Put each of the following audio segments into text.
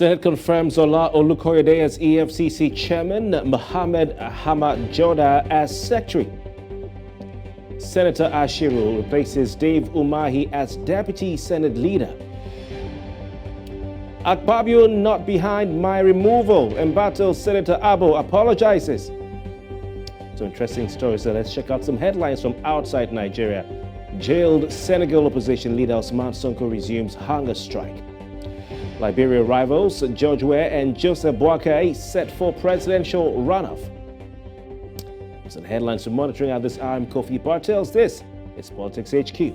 Senate confirms Ola Olukoyede as EFCC chairman, Mohammed Ahmad-Joda as secretary. Senator Ashiru replaces Dave Umahi as deputy Senate leader. Akpabio not behind my removal, and Bartels Senator Abo apologizes. So interesting story. So let's check out some headlines from outside Nigeria. Jailed Senegal opposition leader Ousmane Sonko resumes hunger strike. Liberia rivals George Weah and Joseph Boakai set for presidential runoff. Some headlines to monitoring at this hour. I'm Kofi Bartels. This is Politics HQ.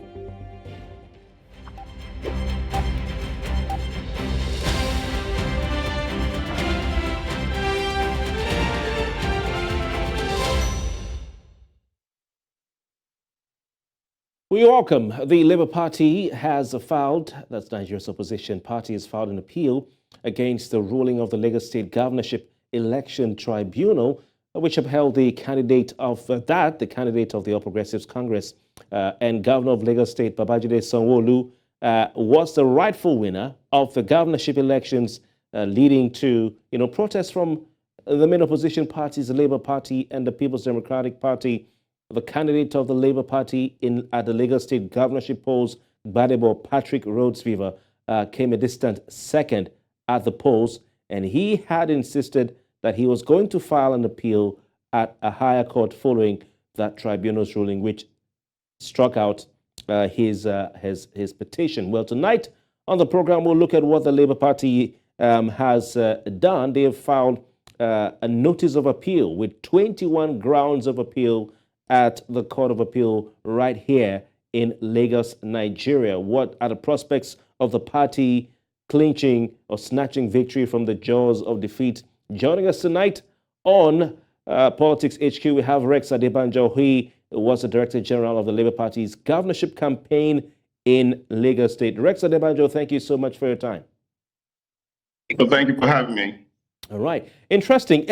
We welcome. The Labour Party has filed, that's Nigeria's opposition party, has filed an appeal against the ruling of the Lagos State Governorship Election Tribunal, which upheld the candidate of the candidate of the All Progressives Congress and Governor of Lagos State, Babajide Sanwo-Olu, was the rightful winner of the governorship elections, leading to protests from the main opposition parties, the Labour Party and the People's Democratic Party. The candidate of the Labour Party at the Lagos State governorship polls, Gbadebo Patrick Rhodesweaver, came a distant second at the polls, and he had insisted that he was going to file an appeal at a higher court following that tribunal's ruling, which struck out his petition. Well, tonight on the program, we'll look at what the Labour Party has done. They have filed a notice of appeal with 21 grounds of appeal at the Court of Appeal right here in Lagos, Nigeria. What are the prospects of the party clinching or snatching victory from the jaws of defeat? Joining us tonight on Politics HQ, we have Rex Adebanjo. He was the Director General of the Labour Party's governorship campaign in Lagos State. Rex Adebanjo, thank you so much for your time. Well, thank you for having me. All right. Interesting.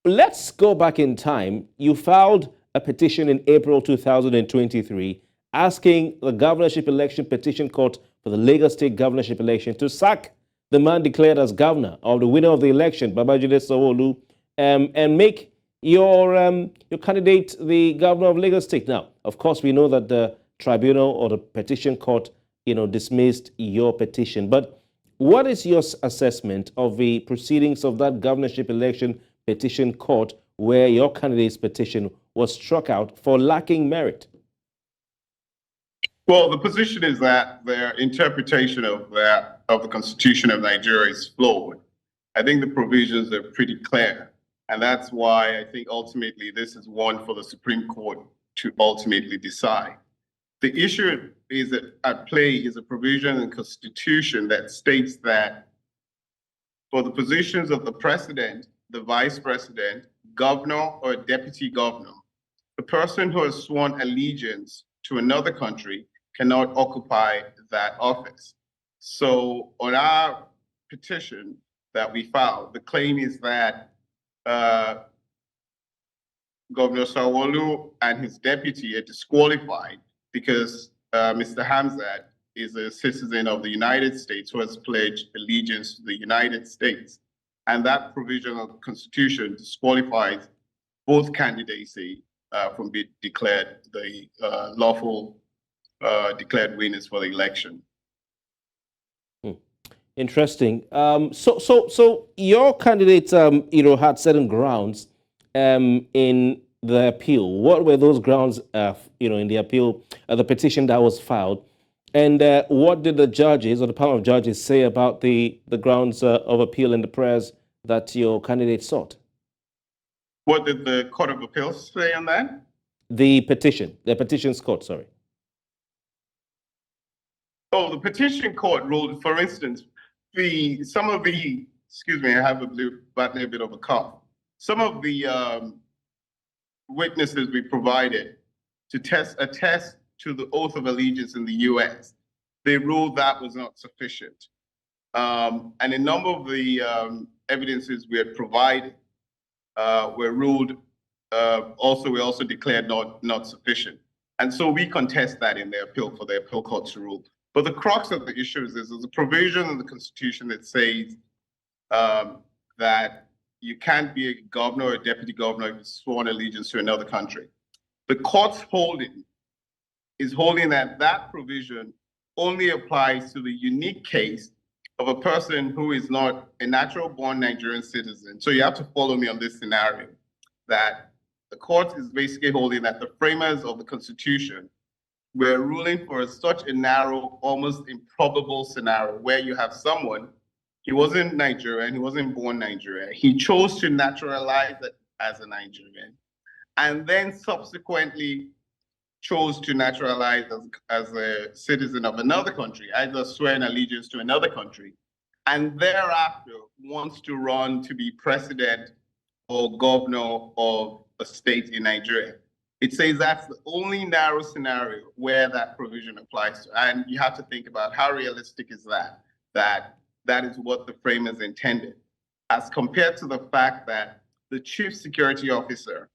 Let's go back in time. You filed a petition in April 2023 asking the Governorship Election Petition Court for the Lagos State Governorship election to sack the man declared as governor or the winner of the election, Babajide Sanwo-Olu, and make your candidate the governor of Lagos State. Now, of course, we know that the tribunal or the petition court, dismissed your petition. But what is your assessment of the proceedings of that governorship election petition court where your candidate's petition was struck out for lacking merit? Well, the position is that their interpretation of the Constitution of Nigeria is flawed. I think the provisions are pretty clear, and that's why I think ultimately this is one for the Supreme Court to ultimately decide. The issue is that at play is a provision in the Constitution that states that for the positions of the president, the vice president, governor, or deputy governor, the person who has sworn allegiance to another country cannot occupy that office. So on our petition that we filed, the claim is that Governor Sanwo-Olu and his deputy are disqualified because Mr. Hamzat is a citizen of the United States who has pledged allegiance to the United States. And that provision of the Constitution disqualifies both candidacy from being declared the lawful declared winners for the election. Interesting. So your candidate, had certain grounds in the appeal. What were those grounds, in the appeal, the petition that was filed? And what did the judges or the panel of judges say about the grounds of appeal and the prayers that your candidate sought? What did the Court of Appeals say on that? The petition's court, sorry. Oh, the petition court ruled, for instance, I have a bit of a cough. Some of the witnesses we provided to attest to the oath of allegiance in the U.S., they ruled that was not sufficient. And a number of the evidences we had provided were ruled we also declared not sufficient. And so we contest that in the appeal for the appeal court to rule. But the crux of the issue is there's a provision in the Constitution that says that you can't be a governor or a deputy governor if you've sworn allegiance to another country. The court's holding is holding that that provision only applies to the unique case of a person who is not a natural-born Nigerian citizen. So you have to follow me on this scenario, that the court is basically holding that the framers of the Constitution were ruling for such a narrow, almost improbable scenario where you have someone, he wasn't Nigerian, he wasn't born Nigerian, he chose to naturalize it as a Nigerian, and then subsequently chose to naturalize as a citizen of another country, either swearing allegiance to another country, and thereafter wants to run to be president or governor of a state in Nigeria. It says that's the only narrow scenario where that provision applies to. And you have to think about how realistic is that, that is what the framers intended, as compared to the fact that the chief security officer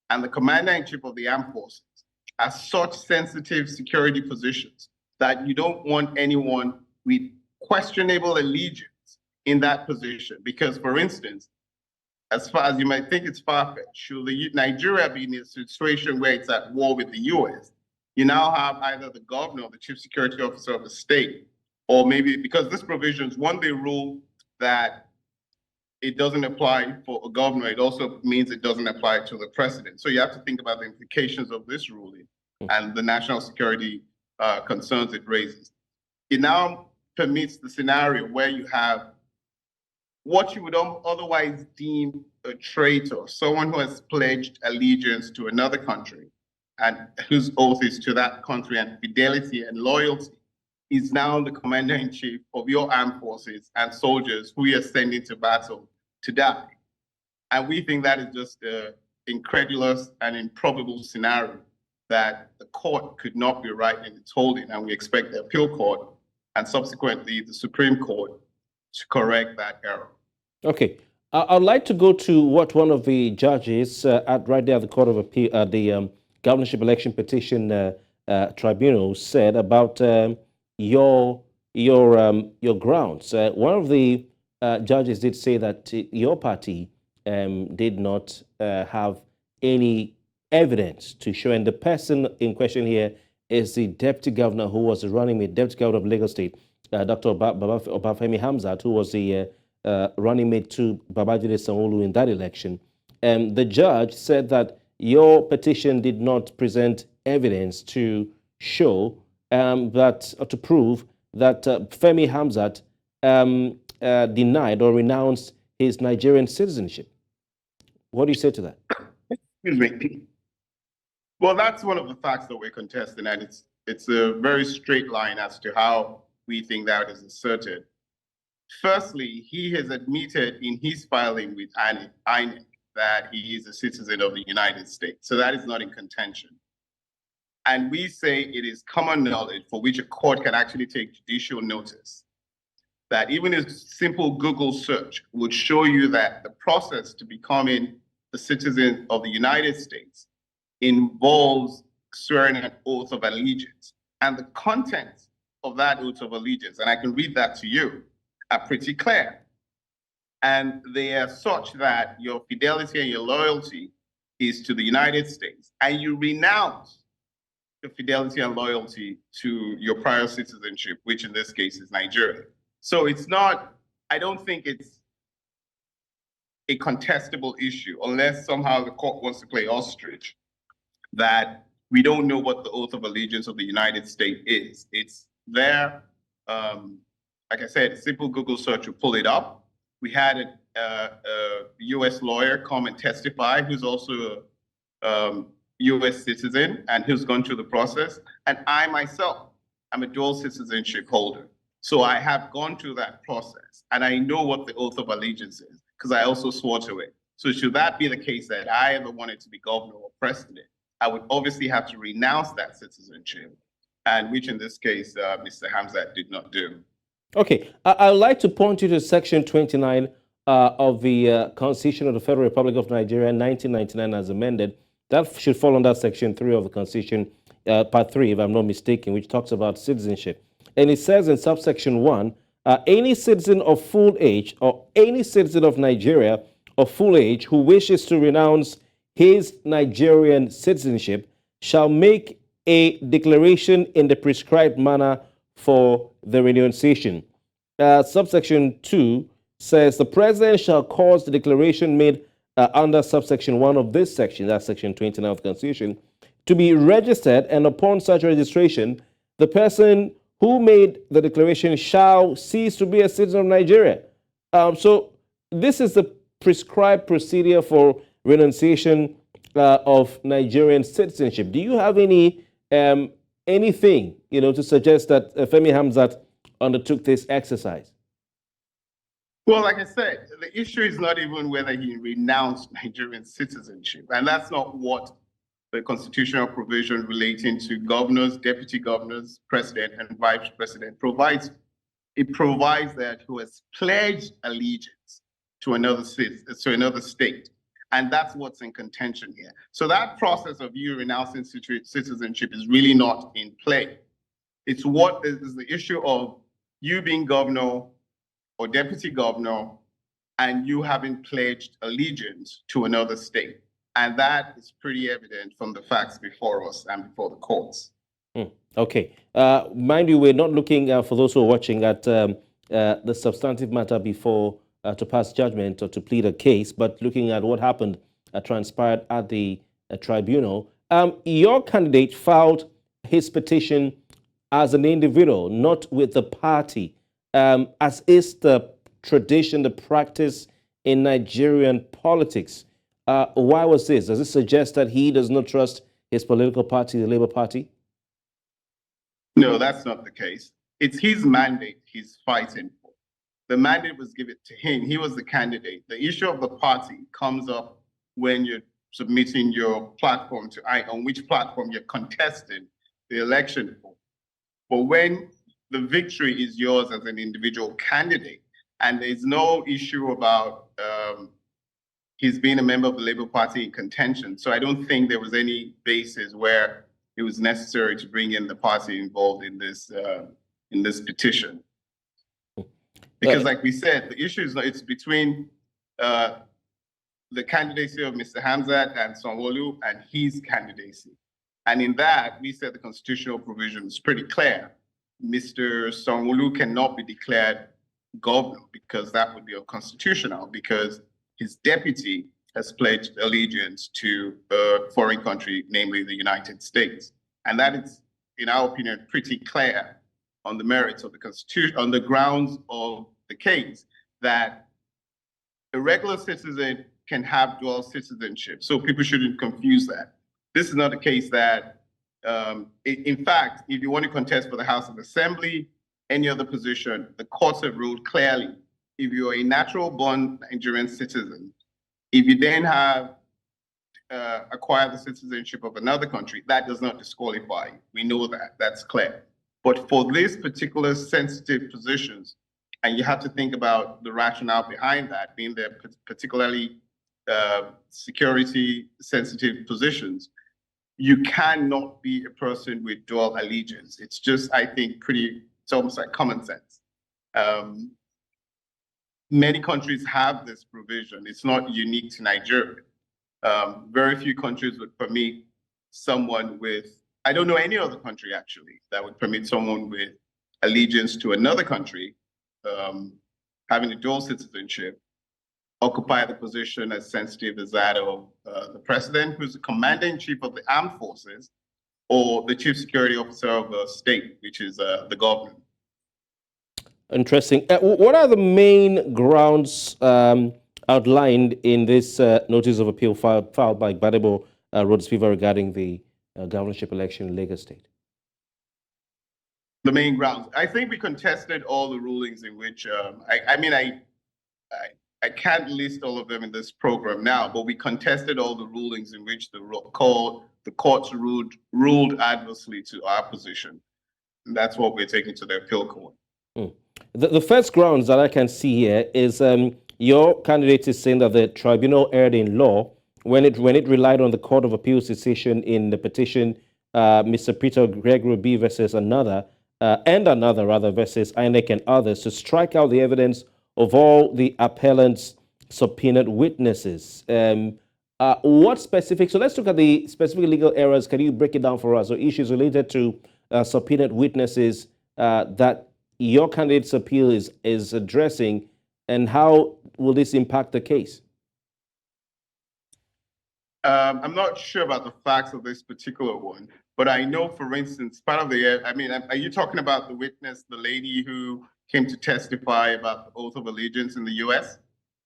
and the commander-in-chief of the armed forces are such sensitive security positions that you don't want anyone with questionable allegiance in that position. Because, for instance, as far as you might think it's far-fetched, should Nigeria be in a situation where it's at war with the US, you now have either the governor or the chief security officer of the state, or maybe because this provision is one, they rule that it doesn't apply for a governor, it also means it doesn't apply to the president. So you have to think about the implications of this ruling and the national security concerns it raises. It now permits the scenario where you have what you would otherwise deem a traitor, someone who has pledged allegiance to another country and whose oath is to that country and fidelity and loyalty, is now the commander-in-chief of your armed forces and soldiers who you're sending to battle to die. And we think that is just an incredulous and improbable scenario that the court could not be right in its holding, and we expect the appeal court and subsequently the Supreme Court to correct that error. Okay. I'd like to go to what one of the judges right there at the Court of Appeal, the Governorship Election Petition Tribunal said about your grounds. One of the judges did say that your party did not have any evidence to show, and the person in question here is the deputy governor who was running mate, deputy governor of Lagos State, Dr. Obafemi Hamzat, who was the running mate to Babajide Sanwo-Olu in that election. The judge said that your petition did not present evidence to show to prove that Femi Hamzat denied or renounced his Nigerian citizenship. What do you say to that? Excuse me. Well, that's one of the facts that we're contesting, and it's a very straight line as to how we think that is asserted. Firstly, he has admitted in his filing with INEC that he is a citizen of the United States. So that is not in contention. And we say it is common knowledge for which a court can actually take judicial notice, that even a simple Google search would show you that the process to becoming a citizen of the United States involves swearing an oath of allegiance. And the contents of that oath of allegiance, and I can read that to you, are pretty clear. And they are such that your fidelity and your loyalty is to the United States, and you renounce the fidelity and loyalty to your prior citizenship, which in this case is Nigeria. So it's not, I don't think it's a contestable issue, unless somehow the court wants to play ostrich, that we don't know what the oath of allegiance of the United States is. It's there. Like I said, a simple Google search will pull it up. We had a US lawyer come and testify, who's also a US citizen and who's gone through the process. And I myself, I'm a dual citizenship holder. So I have gone through that process and I know what the oath of allegiance is because I also swore to it. So should that be the case that I ever wanted to be governor or president, I would obviously have to renounce that citizenship, and which in this case, Mr. Hamzat did not do. Okay, I'd like to point you to Section 29 of the Constitution of the Federal Republic of Nigeria, 1999, as amended. That should fall under Section 3 of the Constitution, Part 3, if I'm not mistaken, which talks about citizenship. And it says in subsection 1, any citizen of full age or any citizen of Nigeria of full age who wishes to renounce his Nigerian citizenship shall make a declaration in the prescribed manner for the renunciation. Subsection 2 says the president shall cause the declaration made under subsection 1 of this section, that's section 29 of the Constitution, to be registered, and upon such registration, the person who made the declaration shall cease to be a citizen of Nigeria. So this is the prescribed procedure for renunciation of Nigerian citizenship. Do you have any anything to suggest that Femi Hamzat undertook this exercise? Well, like I said, the issue is not even whether he renounced Nigerian citizenship, and that's not what the constitutional provision relating to governors, deputy governors, president, and vice president provides. It provides that who has pledged allegiance to another state, and that's what's in contention here. So that process of you renouncing citizenship is really not in play. It's what is the issue of you being governor or deputy governor and you having pledged allegiance to another state. And that is pretty evident from the facts before us and before the courts. Okay. Mind you, we're not looking, for those who are watching, at the substantive matter before to pass judgment or to plead a case, but looking at what happened, transpired at the tribunal. Your candidate filed his petition as an individual, not with the party, as is the tradition, the practice in Nigerian politics. Why was this? Does it suggest that he does not trust his political party, the Labour Party? No, that's not the case. It's his mandate he's fighting for. The mandate was given to him. He was the candidate. The issue of the party comes up when you're submitting your platform on which platform you're contesting the election for. But when the victory is yours as an individual candidate, and there's no issue about he's being a member of the Labour Party in contention. So I don't think there was any basis where it was necessary to bring in the party involved in this petition. Because like we said, the issue is it's between the candidacy of Mr. Hamzat and Sanwo-Olu and his candidacy. And in that, we said the constitutional provision is pretty clear. Mr. Sanwo-Olu cannot be declared governor because that would be unconstitutional, because his deputy has pledged allegiance to a foreign country, namely the United States. And that is, in our opinion, pretty clear on the merits of the Constitution, on the grounds of the case, that a regular citizen can have dual citizenship. So people shouldn't confuse that. This is not a case that, in fact, if you want to contest for the House of Assembly, any other position, the courts have ruled clearly, if you're a natural-born Nigerian citizen, if you then have acquired the citizenship of another country, that does not disqualify you. We know that, that's clear. But for these particular sensitive positions, and you have to think about the rationale behind that, being they're particularly security sensitive positions, you cannot be a person with dual allegiance. It's just, I think, it's almost like common sense. Many countries have this provision. It's not unique to Nigeria. Very few countries would permit someone with, I don't know any other country actually, that would permit someone with allegiance to another country, having a dual citizenship, occupy the position as sensitive as that of the president, who's the commander-in-chief of the armed forces, or the chief security officer of a state, which is the government. Interesting. What are the main grounds outlined in this notice of appeal filed by Gbadebo Rhodes-Viva regarding the governorship election in Lagos State? The main grounds. I think we contested all the rulings in which, I can't list all of them in this program now, but we contested all the rulings in which the courts ruled adversely to our position. And that's what we're taking to the appeal court. The first grounds that I can see here is your candidate is saying that the tribunal erred in law when it relied on the Court of Appeals decision in the petition Mr. Peter Gregory B versus another and another rather versus INEC and others to strike out the evidence of all the appellant's subpoenaed witnesses. What specific, so let's look at the specific legal errors. Can you break it down for us? So issues related to subpoenaed witnesses that your candidate's appeal is addressing, and how will this impact the case? I'm not sure about the facts of this particular one, but I know, for instance, part of the, I mean, are you talking about the witness, the lady who came to testify about the oath of allegiance in the US?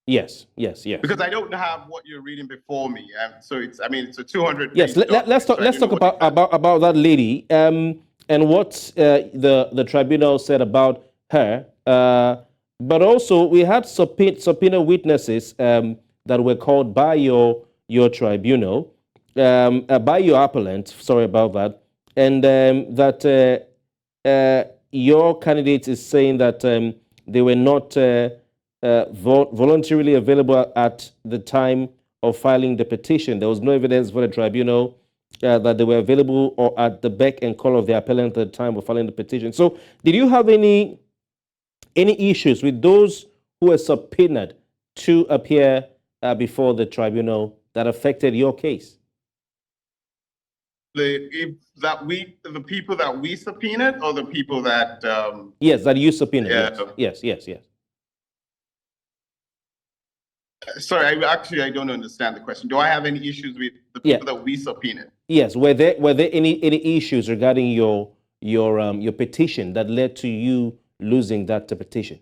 Yes, yes, yes. Because I don't have what you're reading before me. So it's, I mean, it's a 200-page Yes, let's talk, let's talk about that lady and what the tribunal said about her. But also, we had subpoena witnesses that were called by your tribunal, by your appellant, sorry about that, and that your candidate is saying that they were not voluntarily available at the time of filing the petition. There was no evidence for the tribunal that they were available or at the beck and call of the appellant at the time of filing the petition. So did you have any issues with those who were subpoenaed to appear before the tribunal that affected your case? The people that we subpoenaed, or the people that yes, that you subpoenaed. Yes. Sorry, I don't understand the question. Do I have any issues with the people that we subpoenaed? Yes. Were there any issues regarding your petition that led to you losing that petition?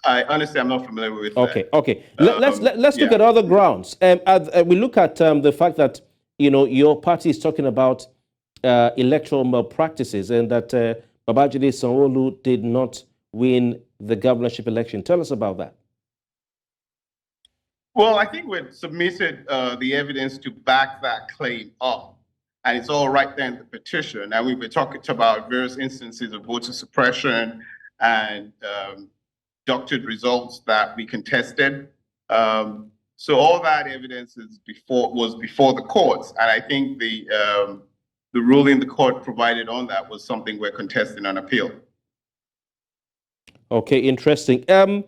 Honestly, I'm not familiar with that. Okay. Let's look at other grounds. We look at the fact that your party is talking about electoral malpractices and that Babajide Sanwo-Olu did not win the governorship election. Tell us about that. Well, I think we've submitted the evidence to back that claim up, and it's all right there in the petition. And we've been talking about various instances of voter suppression and doctored results that we contested. So all that evidence was before the courts, and I think the ruling the court provided on that was something we're contesting on appeal. Okay, interesting. The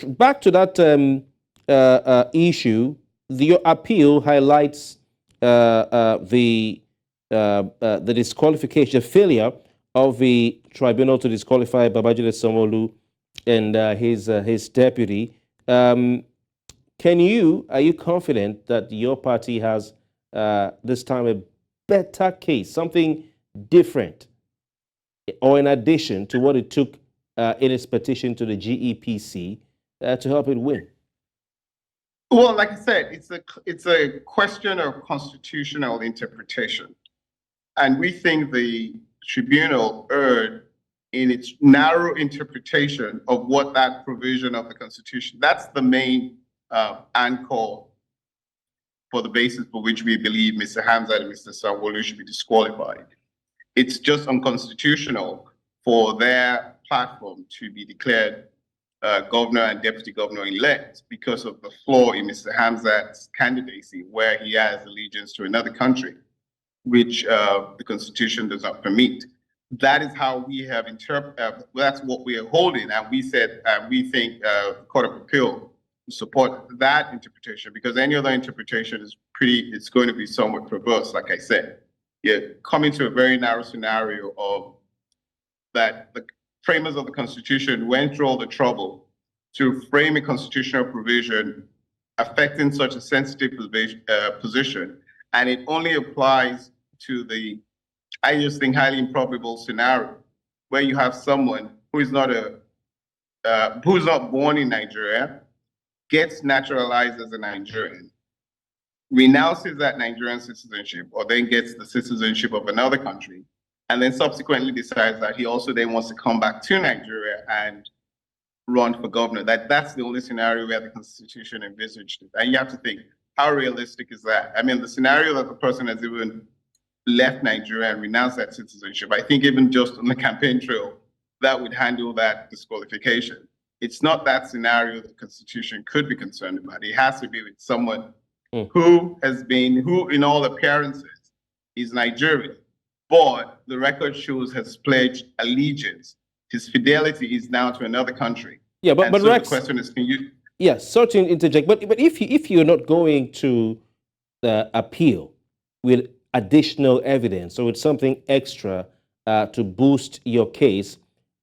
back to that issue, your appeal highlights the disqualification failure of the tribunal to disqualify Babajide Sanwo-Olu and his deputy. Are you confident that your party has this time a better case, something different, or in addition to what it took in its petition to the GEPC to help it win? Well, like I said, it's a question of constitutional interpretation, and we think the tribunal erred in its narrow interpretation of what that provision of the Constitution. That's the main anchor for the basis for which we believe Mr. Hamzat and Mr. Sanwo-Olu should be disqualified. It's just unconstitutional for their platform to be declared governor and deputy governor-elect because of the flaw in Mr. Hamzat's candidacy, where he has allegiance to another country, which the Constitution does not permit. That is how we have interpreted, that's what we are holding, and we said we think the Court of Appeal support that interpretation, because any other interpretation is it's going to be somewhat perverse, like I said. You're coming to a very narrow scenario of that the framers of the Constitution went through all the trouble to frame a constitutional provision affecting such a sensitive position, and it only applies to the, I just think, highly improbable scenario where you have someone who is not born in Nigeria, gets naturalized as a Nigerian, renounces that Nigerian citizenship, or then gets the citizenship of another country, and then subsequently decides that he also then wants to come back to Nigeria and run for governor. That's the only scenario where the Constitution envisaged it. And you have to think, how realistic is that? I mean, the scenario that the person has even left Nigeria and renounced that citizenship, I think even just on the campaign trail, that would handle that disqualification. It's not that scenario the Constitution could be concerned about. It has to be with someone who in all appearances, is Nigerian, but the record shows has pledged allegiance. His fidelity is now to another country. Yeah, And but so Rex, the question is, can you? yes, sorry to interject, but if you're not going to appeal with additional evidence, so with something extra to boost your case,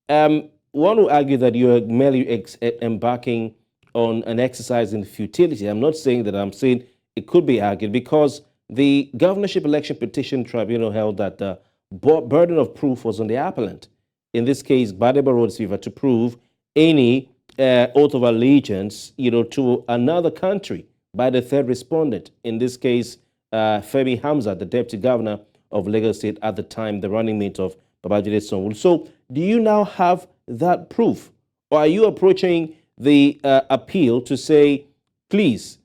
one would argue that you are merely embarking on an exercise in futility. I'm not saying that. I'm saying it could be argued because the Governorship Election Petition Tribunal held that the burden of proof was on the appellant. In this case, Badeba Rhodes Fever, to prove any oath of allegiance, to another country by the third respondent. In this case, Femi Hamza, the deputy governor of Lagos State at the time, the running mate of Babajide Sanwo-Olu. So, do you now have that proof, or are you approaching the appeal to say, please,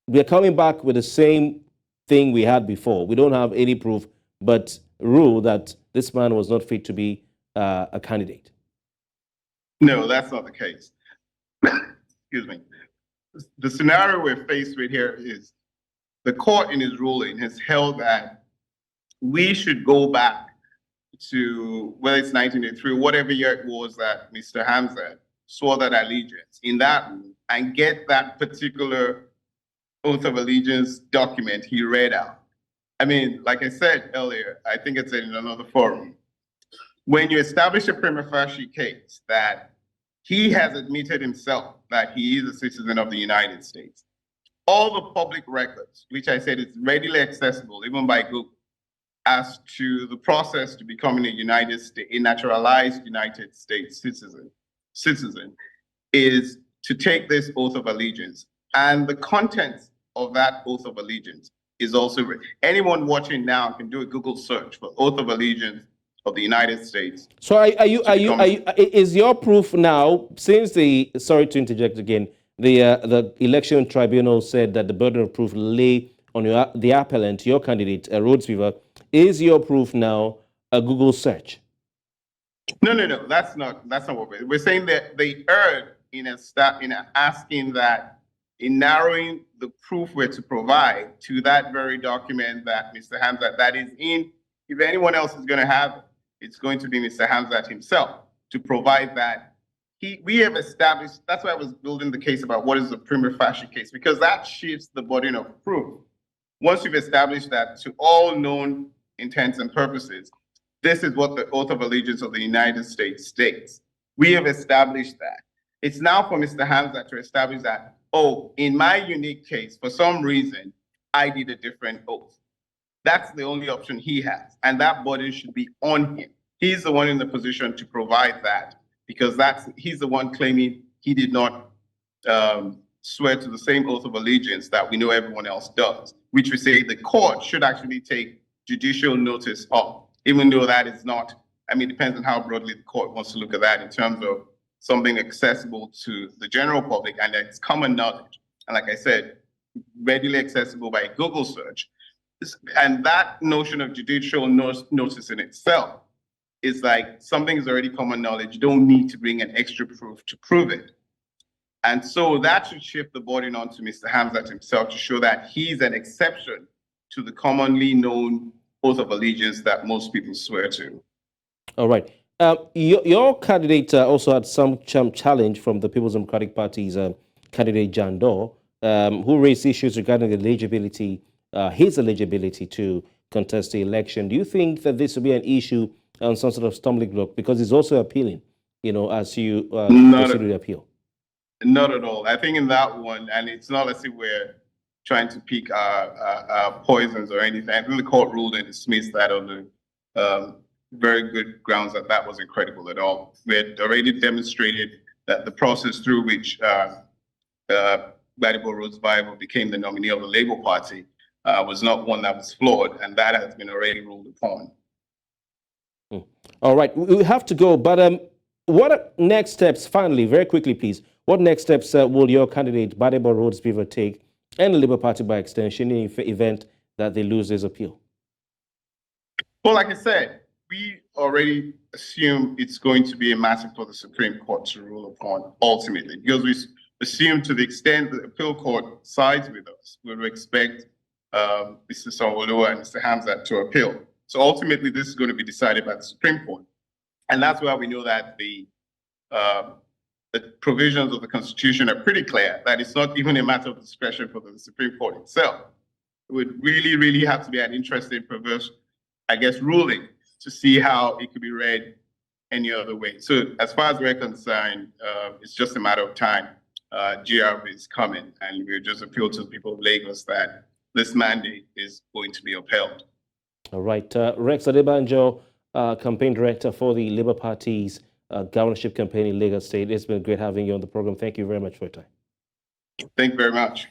we are coming back with the same thing we had before. We don't have any proof, but rule that this man was not fit to be a candidate? No, that's not the case. Excuse me. The scenario we're faced with here is the court in its ruling has held that we should go back to, whether it's 1983, whatever year it was that Mr. Hamza swore that allegiance in that room and get that particular oath of allegiance document he read out. I mean, like I said earlier, I think it's in another forum. When you establish a prima facie case that he has admitted himself that he is a citizen of the United States, all the public records, which I said is readily accessible, even by Google, as to the process to becoming a naturalized United States citizen, is to take this oath of allegiance. And the contents of that oath of allegiance is also written. Anyone watching now can do a Google search for oath of allegiance of the United States. So is your proof now, since sorry to interject again, the election tribunal said that the burden of proof lay on the appellant, your candidate, Rhodes Fever, is your proof now a Google search? No, that's not what we're saying. That they erred in asking that, in narrowing the proof we're to provide to that very document that Mr. Hamzat, that is in, if anyone else is going to have it, it's going to be Mr. Hamzat himself to provide that. We have established, that's why I was building the case about what is a prima facie case, because that shifts the burden of proof. Once you've established that to all known intents and purposes, this is what the oath of allegiance of the United States states. We have established that. It's now for Mr. Hamzat to establish that, oh, in my unique case, for some reason, I did a different oath. That's the only option he has, and that burden should be on him. He's the one in the position to provide that, because he's the one claiming he did not swear to the same oath of allegiance that we know everyone else does, which we say the court should actually take judicial notice of, even though that is not, I mean, it depends on how broadly the court wants to look at that in terms of something accessible to the general public and it's common knowledge. And like I said, readily accessible by Google search. And that notion of judicial notice in itself is like something is already common knowledge. You don't need to bring an extra proof to prove it. And so that should shift the burden onto Mr. Hamzat himself to show that he's an exception to the commonly known oath of allegiance that most people swear to. All right. Your candidate also had some challenge from the People's Democratic Party's candidate Jandor, who raised issues regarding the eligibility, his eligibility to contest the election. Do you think that this will be an issue on some sort of stumbling block, because he's also appealing, as you consider the appeal? Not at all. I think in that one, and it's not as if we're trying to pick poisons or anything. I think the court ruled and dismissed that on the very good grounds that that wasn't credible at all. We had already demonstrated that the process through which Badebo Rhodes Bible became the nominee of the Labour Party was not one that was flawed, and that has been already ruled upon. All right, we have to go, but what next steps, finally, very quickly, please, what next steps will your candidate, Badebo Rhodes Beaver, take, and the Labour Party by extension, in the event that they lose this appeal? Well, like I said, we already assume it's going to be a matter for the Supreme Court to rule upon ultimately, because we assume to the extent the appeal court sides with us, we would expect Mr. Sanwo-Oluwa and Mr. Hamzat to appeal. So ultimately, this is going to be decided by the Supreme Court. And that's why we know that the provisions of the Constitution are pretty clear, that it's not even a matter of discretion for the Supreme Court itself. It would really, really have to be an interesting, perverse, I guess, ruling to see how it could be read any other way. So as far as we're concerned, it's just a matter of time. GRV is coming, and we'll just appeal to the people of Lagos that this mandate is going to be upheld. All right. Rex Adebanjo, campaign director for the Labour Party's governorship campaign in Lagos State. It's been great having you on the program. Thank you very much for your time. Thank you very much.